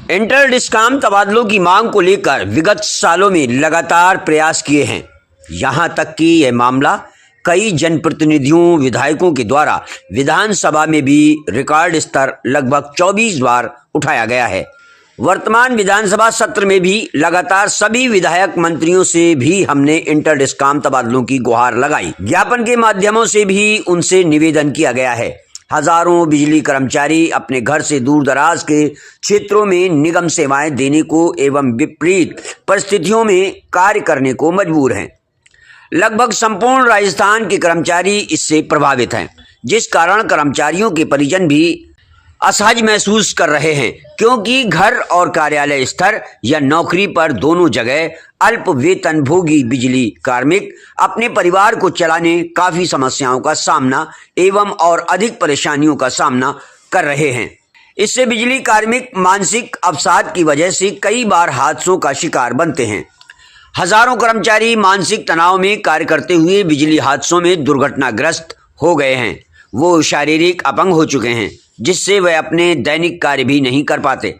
Inter DISCOM तबादलों की मांग को लेकर विगत सालों में लगातार प्रयास किए हैं। यहां तक कि यह मामला कई जनप्रतिनिधियों विधायकों के द्वारा विधानसभा में भी रिकॉर्ड स्तर लगभग 24 बार उठाया गया है। वर्तमान विधानसभा सत्र में भी लगातार सभी विधायक मंत्रियों से भी हमने इंटर डिस्काम तबादलों की गुहार लगाई। ज्ञापन के माध्यमों से भी उनसे निवेदन किया गया है। हजारों बिजली कर्मचारी अपने घर से दूर दराज के क्षेत्रों में निगम सेवाएं देने को एवं विपरीत परिस्थितियों में कार्य करने को मजबूर हैं। लगभग संपूर्ण राजस्थान के कर्मचारी इससे प्रभावित हैं, जिस कारण कर्मचारियों के परिजन भी असहज महसूस कर रहे हैं, क्योंकि घर और कार्यालय स्तर या नौकरी पर दोनों जगह अल्प वेतनभोगी बिजली कार्मिक अपने परिवार को चलाने काफी समस्याओं का सामना एवं और अधिक परेशानियों का सामना कर रहे हैं। इससे बिजली कार्मिक मानसिक अवसाद की वजह से कई बार हादसों का शिकार बनते हैं। हजारों कर्मचारी मानसिक तनाव में कार्य करते हुए बिजली हादसों में दुर्घटनाग्रस्त हो गए हैं। वो शारीरिक अपंग हो चुके हैं, जिससे वे अपने दैनिक कार्य भी नहीं कर पाते।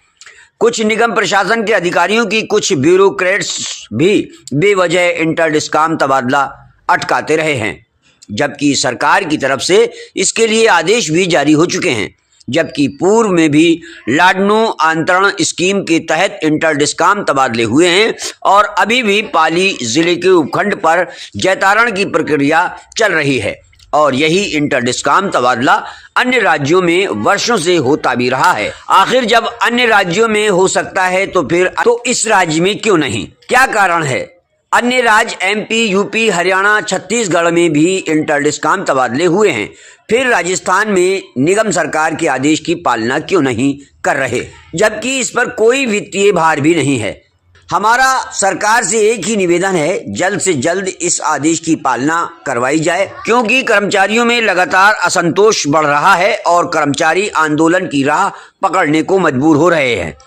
कुछ निगम प्रशासन के अधिकारियों की कुछ ब्यूरोक्रेट्स भी बेवजह इंटर डिस्काम तबादला अटकाते रहे हैं, जबकि सरकार की तरफ से इसके लिए आदेश भी जारी हो चुके हैं। जबकि पूर्व में भी लाडनू अंतरण स्कीम के तहत इंटर डिस्काम तबादले हुए हैं और अभी भी पाली जिले के उपखंड पर जैतारण की प्रक्रिया चल रही है और यही इंटर डिस्काम तबादला अन्य राज्यों में वर्षों से होता भी रहा है। आखिर जब अन्य राज्यों में हो सकता है तो इस राज्य में क्यों नहीं? क्या कारण है? अन्य राज्य एमपी, यूपी, हरियाणा, छत्तीसगढ़ में भी इंटर डिस्काम तबादले हुए हैं, फिर राजस्थान में निगम सरकार के आदेश की पालना क्यों नहीं कर रहे, जबकि इस पर कोई वित्तीय भार भी नहीं है। हमारा सरकार से एक ही निवेदन है, जल्द से जल्द इस आदेश की पालना करवाई जाए, क्योंकि कर्मचारियों में लगातार असंतोष बढ़ रहा है और कर्मचारी आंदोलन की राह पकड़ने को मजबूर हो रहे हैं।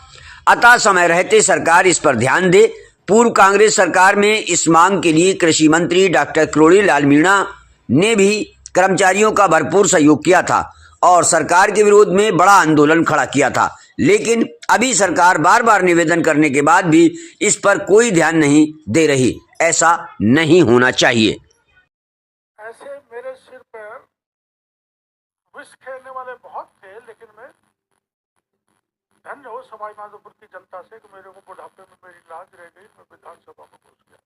अतः समय रहते सरकार इस पर ध्यान दे। पूर्व कांग्रेस सरकार में इस मांग के लिए कृषि मंत्री डॉक्टर किरोड़ीलाल मीणा ने भी कर्मचारियों का भरपूर सहयोग किया था और सरकार के विरोध में बड़ा आंदोलन खड़ा किया था, लेकिन अभी सरकार बार बार निवेदन करने के बाद भी इस पर कोई ध्यान नहीं दे रही। ऐसा नहीं होना चाहिए। ऐसे मेरे सिर पर विष खेलने वाले बहुत थे, लेकिन मैं धन्य हो सवाई माधोपुर की जनता से कि मेरे को बुढ़ापे में मेरी लाज रह गई, मैं विधानसभा में घुस गया।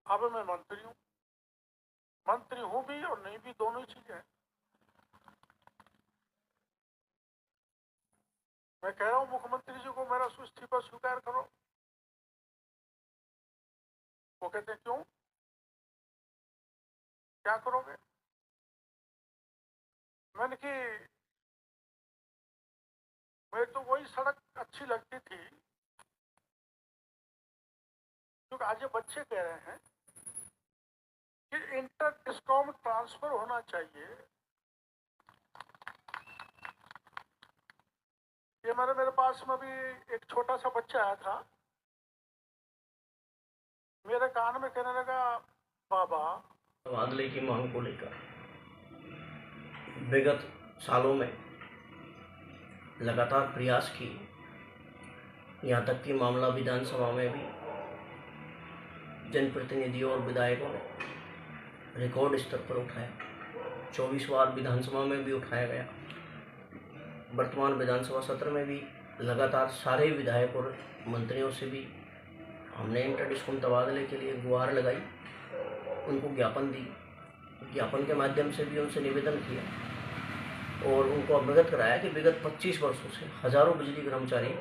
अब मैं मंत्री हूं भी और नहीं भी, दोनों ही चीजें हैं। मैं कह रहा हूं मुख्यमंत्री जी को मेरा इस्तीफा स्वीकार करो। वो कहते हैं क्यों, क्या करोगे? मैंने कि मेरे तो वही सड़क अच्छी लगती थी, क्योंकि आज ये बच्चे कह रहे हैं कि इंटर डिस्काम ट्रांसफर होना चाहिए। ये मेरे पास में भी एक छोटा सा बच्चा आया था, मेरे कान में कहने लगा, बाबा तबादले की मांग को लेकर विगत सालों में लगातार प्रयास किए। यहाँ तक कि मामला विधानसभा में भी जनप्रतिनिधियों और विधायकों ने रिकॉर्ड स्तर पर उठाया। 24 बार विधानसभा में भी उठाया गया। वर्तमान विधानसभा सत्र में भी लगातार सारे विधायक और मंत्रियों से भी हमने इंटर डिस्काम तबादले के लिए गुहार लगाई, उनको ज्ञापन दी। ज्ञापन के माध्यम से भी उनसे निवेदन किया और उनको अवगत कराया कि विगत 25 वर्षों से हजारों बिजली कर्मचारी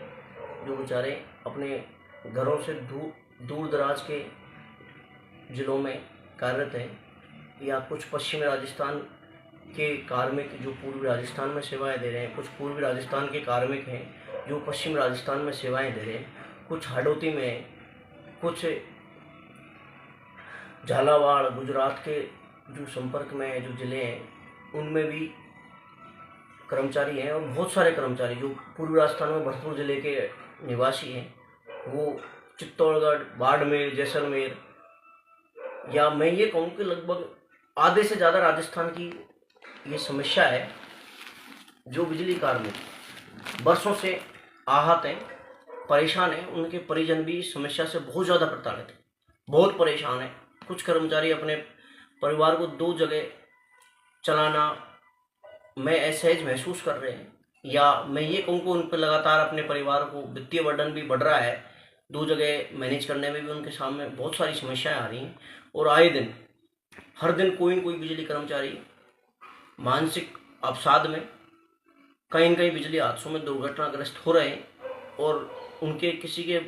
जो बेचारे अपने घरों से दूर दराज के ज़िलों में कार्यरत हैं, या कुछ पश्चिमी राजस्थान के कार्मिक जो पूर्वी राजस्थान में सेवाएं दे रहे हैं, कुछ पूर्वी राजस्थान के कार्मिक हैं जो पश्चिम राजस्थान में सेवाएं दे रहे हैं, कुछ हाड़ौती में, कुछ झालावाड़ गुजरात के जो संपर्क में जो ज़िले हैं उनमें भी कर्मचारी हैं, और बहुत सारे कर्मचारी जो पूर्वी राजस्थान में भरतपुर ज़िले के निवासी हैं, वो चित्तौड़गढ़, बाड़मेर, जैसलमेर, या मैं ये कहूँ कि लगभग आधे से ज़्यादा राजस्थान की ये समस्या है जो बिजली कार्मिक वर्षों से आहत हैं, परेशान हैं, उनके परिजन भी इस समस्या से बहुत ज़्यादा प्रताड़ित हैं, बहुत परेशान हैं। कुछ कर्मचारी अपने परिवार को 2 जगह चलाना में असहज महसूस कर रहे हैं, या मैं ये कहूँ कि उन पर लगातार अपने परिवार को वित्तीय बर्डन भी बढ़ रहा है। 2 जगह मैनेज करने में भी उनके सामने बहुत सारी समस्याएं आ रही हैं, और आए दिन हर दिन कोई न कोई बिजली कर्मचारी मानसिक अवसाद में, कहीं न कहीं बिजली हादसों में दुर्घटनाग्रस्त हो रहे हैं, और उनके किसी के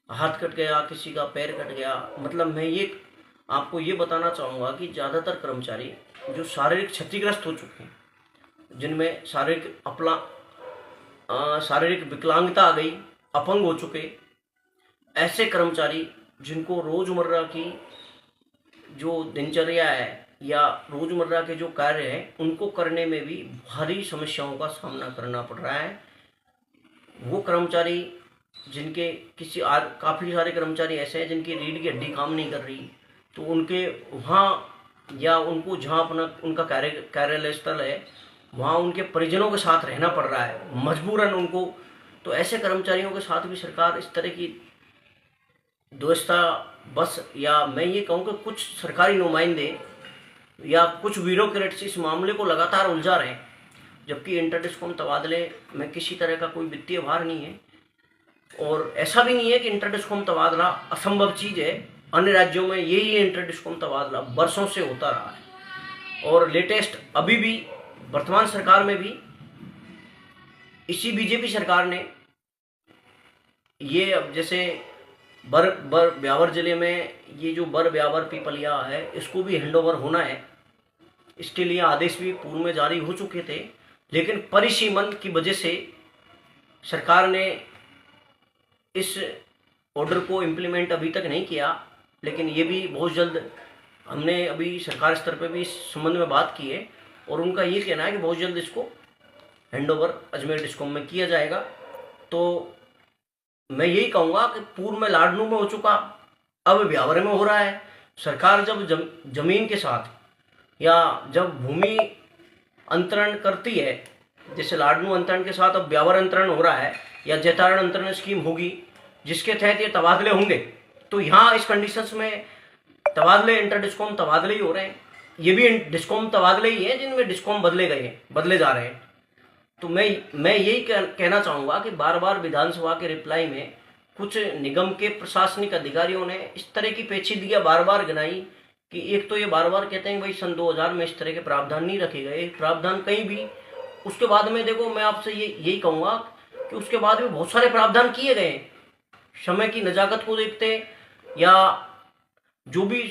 हाथ कट गया, किसी का पैर कट गया। मतलब मैं ये आपको ये बताना चाहूँगा कि ज़्यादातर कर्मचारी जो शारीरिक क्षतिग्रस्त हो चुके हैं, जिनमें शारीरिक विकलांगता आ गई, अपंग हो चुके, ऐसे कर्मचारी जिनको रोज़मर्रा की जो दिनचर्या है या रोज़मर्रा के जो कार्य हैं उनको करने में भी भारी समस्याओं का सामना करना पड़ रहा है। वो कर्मचारी जिनके काफ़ी सारे कर्मचारी ऐसे हैं जिनकी रीढ़ की हड्डी काम नहीं कर रही, तो उनके वहाँ या उनको जहाँ अपना उनका कार्यालय स्थल है वहाँ उनके परिजनों के साथ रहना पड़ रहा है मजबूरन उनको। तो ऐसे कर्मचारियों के साथ भी सरकार इस तरह की व्यवस्था बस, या मैं ये कहूँ कि कुछ सरकारी नुमाइंदे या कुछ ब्यूरोक्रेट्स इस मामले को लगातार उलझा रहे हैं, जबकि इंटर डिस्कॉम तबादले में किसी तरह का कोई वित्तीय भार नहीं है, और ऐसा भी नहीं है कि इंटर डिस्कॉम तबादला असंभव चीज़ है। अन्य राज्यों में यही इंटर डिस्कॉम तबादला वर्षों से होता रहा है, और लेटेस्ट अभी भी वर्तमान सरकार में भी इसी बीजेपी सरकार ने ये, अब जैसे ब्यावर जिले में ये जो ब्यावर पीपलिया है इसको भी हैंडओवर होना है, इसके लिए आदेश भी पूर्व में जारी हो चुके थे, लेकिन परिसीमन की वजह से सरकार ने इस ऑर्डर को इम्प्लीमेंट अभी तक नहीं किया। लेकिन ये भी बहुत जल्द, हमने अभी सरकार स्तर पर भी इस संबंध में बात की है, और उनका ये कहना है कि बहुत जल्द इसको हैंडओवर अजमेर डिस्कॉम में किया जाएगा। तो मैं यही कहूँगा कि पूर्व में लाडनू में हो चुका, अब ब्यावर में हो रहा है। सरकार जब जमीन के साथ या जब भूमि अंतरण करती है, जैसे लाडनू अंतरण के साथ अब ब्यावर अंतरण हो रहा है, या जैतारण अंतरण स्कीम होगी जिसके तहत ये तबादले होंगे, तो यहाँ इस कंडीशंस में तबादले, इंटर डिस्कॉम तबादले ही हो रहे हैं। ये भी डिस्कॉम तबादले ही हैं जिनमें डिस्कॉम बदले जा रहे हैं। तो मैं यही कहना चाहूँगा कि बार बार विधानसभा के रिप्लाई में कुछ निगम के प्रशासनिक अधिकारियों ने इस तरह की पेचीदगियां बार बार गिनाई कि एक तो ये बार बार कहते हैं भाई सन 2000 में इस तरह के प्रावधान नहीं रखे गए, प्रावधान कहीं भी। उसके बाद में देखो, मैं आपसे यही कहूँगा कि उसके बाद भी बहुत सारे प्रावधान किए गए, समय की नजाकत को देखते या जो भी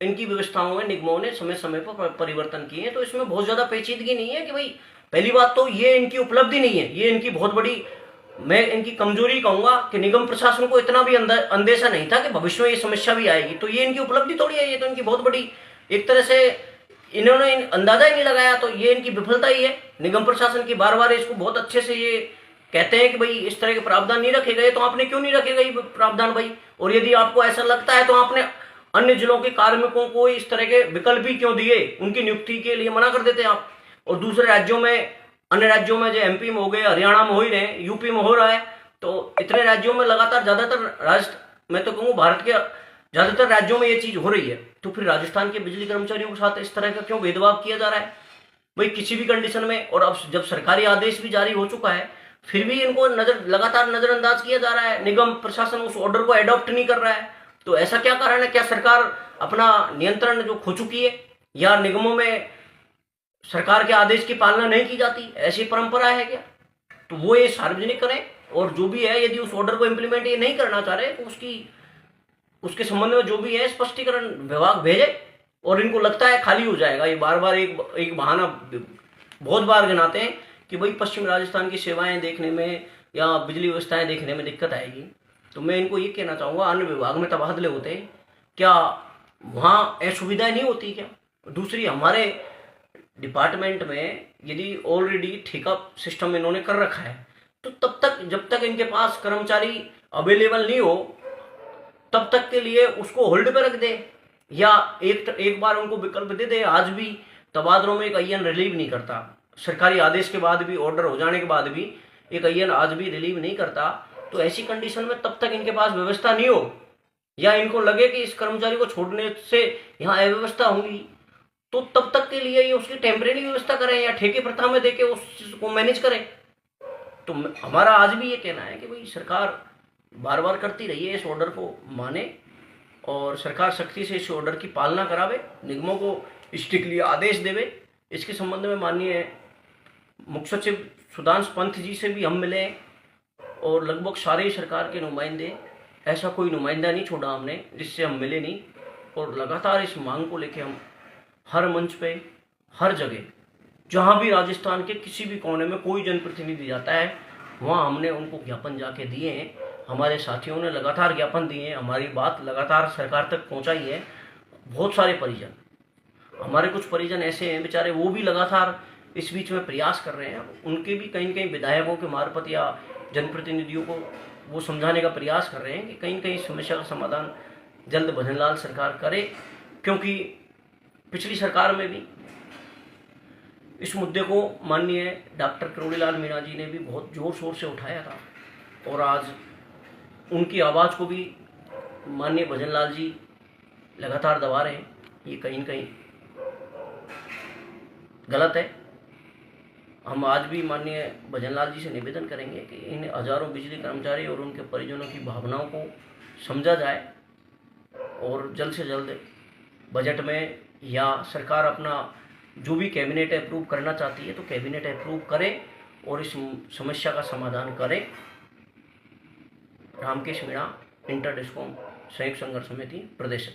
इनकी व्यवस्थाओं में निगमों ने समय समय पर परिवर्तन किए हैं। तो इसमें बहुत ज़्यादा पेचीदगी नहीं है कि भाई, पहली बात तो ये इनकी उपलब्धि नहीं है, ये इनकी बहुत बड़ी, मैं इनकी कमजोरी कहूँगा कि निगम प्रशासन को इतना भी अंदेशा नहीं था कि भविष्य में ये समस्या भी आएगी। तो ये इनकी उपलब्धि थोड़ी है, ये तो इनकी बहुत बड़ी, एक तरह से इन्होंने अंदाजा ही नहीं लगाया, तो ये इनकी विफलता ही है निगम प्रशासन की। बार बार इसको बहुत अच्छे से ये कहते हैं कि भाई इस तरह के प्रावधान नहीं रखे गए, तो आपने क्यों नहीं रखे गए प्रावधान भाई? और यदि आपको ऐसा लगता है तो आपने अन्य जिलों के कार्मिकों को इस तरह के विकल्प ही क्यों दिए? उनकी नियुक्ति के लिए मना कर देते आप। और दूसरे राज्यों में, अन्य राज्यों में, जो एमपी में हो गए, हरियाणा में हो ही रहे, यूपी में हो रहा है, तो इतने राज्यों में लगातार ज़्यादातर मैं तो कहूँ भारत के ज़्यादातर राज्यों में ये चीज़ हो रही है। तो फिर राजस्थान के बिजली कर्मचारियों के साथ इस तरह का क्यों भेदभाव किया जा रहा है भाई, किसी भी कंडीशन में? और अब जब सरकारी आदेश भी जारी हो चुका है, फिर भी इनको लगातार नज़रअंदाज किया जा रहा है, निगम प्रशासन उस ऑर्डर को एडॉप्ट नहीं कर रहा है। तो ऐसा क्या कारण है? क्या सरकार अपना नियंत्रण जो खो चुकी है, या निगमों में सरकार के आदेश की पालना नहीं की जाती, ऐसी परंपरा है क्या? तो वो ये सार्वजनिक करें, और जो भी है, यदि उस ऑर्डर को इम्प्लीमेंट ये नहीं करना चाह रहे तो उसके संबंध में जो भी है स्पष्टीकरण विभाग भेजे। और इनको लगता है खाली हो जाएगा, ये बार बार एक बहाना बहुत बार गिनाते हैं कि भाई पश्चिम राजस्थान की सेवाएं देखने में या बिजली व्यवस्थाएं देखने में दिक्कत आएगी। तो मैं इनको ये कहना चाहूँगा, अन्य विभाग में तबादले होते हैं, क्या वहाँ असुविधाएं नहीं होती क्या? दूसरी, हमारे डिपार्टमेंट में यदि ऑलरेडी ठेका सिस्टम इन्होंने कर रखा है, तो तब तक, जब तक इनके पास कर्मचारी अवेलेबल नहीं हो, तब तक के लिए उसको होल्ड पे रख दे, या एक बार उनको विकल्प दे दे। आज भी तबादलों में एक IN रिलीव नहीं करता, सरकारी आदेश के बाद भी, ऑर्डर हो जाने के बाद भी एक अय्यर आज भी रिलीव नहीं करता, तो ऐसी कंडीशन में तब तक इनके पास व्यवस्था नहीं हो, या इनको लगे कि इस कर्मचारी को छोड़ने से यहाँ अव्यवस्था होगी, तो तब तक के लिए ये उसकी टेम्परेरी व्यवस्था करें या ठेके प्रथा में देके उस चीज को मैनेज करें। तो हमारा आज भी ये कहना है कि भाई सरकार बार बार करती रही है, इस ऑर्डर को माने और सरकार सख्ती से इस ऑर्डर की पालना करावे, निगमों को स्ट्रिक्टली आदेश देवे। इसके संबंध में माननीय मुख्य सचिव सुधांशु पंत जी से भी हम मिले और लगभग सारे सरकार के नुमाइंदे, ऐसा कोई नुमाइंदा नहीं छोड़ा हमने जिससे हम मिले नहीं, और लगातार इस मांग को लेके हम हर मंच पे, हर जगह, जहाँ भी राजस्थान के किसी भी कोने में कोई जनप्रतिनिधि जाता है वहाँ हमने उनको ज्ञापन जाके दिए हैं। हमारे साथियों ने लगातार ज्ञापन दिए हैं, हमारी बात लगातार सरकार तक पहुँचाई है। बहुत सारे परिजन, हमारे कुछ परिजन ऐसे हैं बेचारे, वो भी लगातार इस बीच में प्रयास कर रहे हैं, उनके भी कहीं न कहीं विधायकों के मार्फत या जनप्रतिनिधियों को वो समझाने का प्रयास कर रहे हैं कि कहीं न कहीं समस्या का समाधान जल्द भजनलाल सरकार करे, क्योंकि पिछली सरकार में भी इस मुद्दे को माननीय डॉक्टर किरोड़ीलाल मीणा जी ने भी बहुत जोर शोर से उठाया था, और आज उनकी आवाज़ को भी माननीय भजनलाल जी लगातार दबा रहे हैं। ये कहीं न कहीं गलत है। हम आज भी माननीय भजनलाल जी से निवेदन करेंगे कि इन हजारों बिजली कर्मचारी और उनके परिजनों की भावनाओं को समझा जाए और जल्द से जल्द बजट में या सरकार अपना जो भी कैबिनेट अप्रूव करना चाहती है तो कैबिनेट अप्रूव करे और इस समस्या का समाधान करे। रामकेश मीणा, इंटर डिस्कॉम संयुक्त संघर्ष समिति प्रदेश।